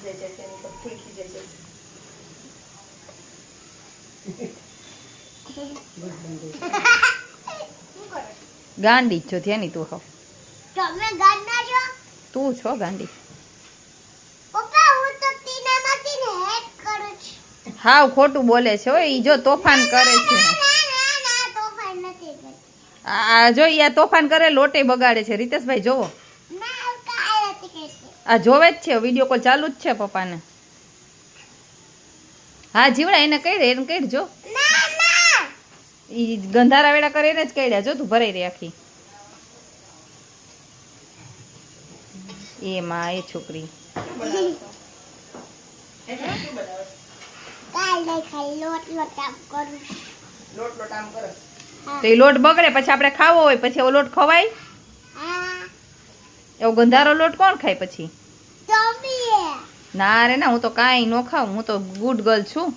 ખીજાઈ જાય છે એની પર ફૂલ ખીજાઈ જાય છે ગાંડી છો ધ્યાની તું હો તમે ગાંડા છો તું છો ગાંડી પપ્પા હું તો તીનામાંથી ને હેક કરું છું હાવ ખોટું બોલે છે હો ઈ જો તોફાન કરે છે ના તોફાન નથી કરતી આ જો ઈ આ તોફાન કરે લોટે બગાડે છે રીતેશભાઈ જોવો ના કાઈ નથી કરતી આ જોવે જ છે વિડીયો કોલ ચાલુ જ છે પપ્પાને હા જીવડા એને કઈ જો ના ના ઈ ગંધારા વેડા કરે એને જ કઈડ્યા જો તું ભરાઈ રહી આખી એ માં એ છોકરી કાલે ખાઈ લોટ આમ કરું લોટ આમ કરો તો એ લોટ બગડે પછી આપણે ખાવો હોય પછી એવો લોટ ખવાય હા એવો ગંધારો લોટ કોણ ખાય પછી તમે ના રે ના હું તો કાંઈ નો ખાઉં હું તો ગુડ ગર્લ છું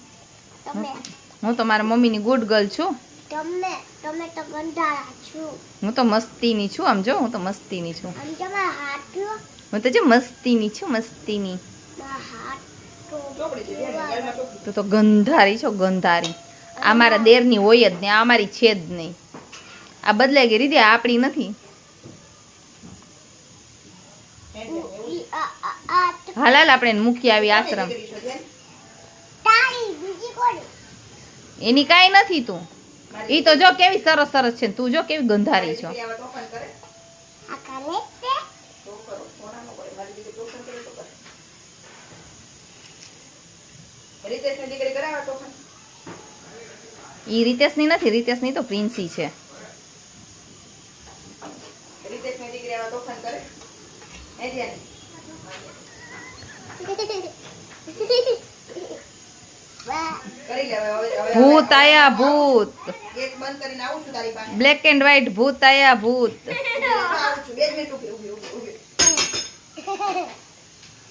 હું તો મારા મમ્મીની ગુડ ગર્લ છું તમે તો ગંધારા છો હું તો મસ્તીની છું આમ જો હું તો મસ્તીની છું આમ તમારા હાથ હું તો જો મસ્તીની છું મસ્તીની હાથ તું તો ગંધારી છો ગંધારી આ મારા દેરની હોય જ નહીં આ અમારી છે જ નહીં આ બદલાઈ ગઈ રીતે આપણી નથી હાલાલ આપણે એને મૂકી આવી આશ્રમ એની કાંઈ નથી તું ઈ તો જો કેવી સરસ સરસ છે તું જો કેવી ગંધારી છો ઈ રીતેશની નથી રીતેશની તો પ્રિન્સી છે ભૂત આયા ભૂત બ્લેક એન્ડ વ્હાઈટ ભૂત આયા ભૂત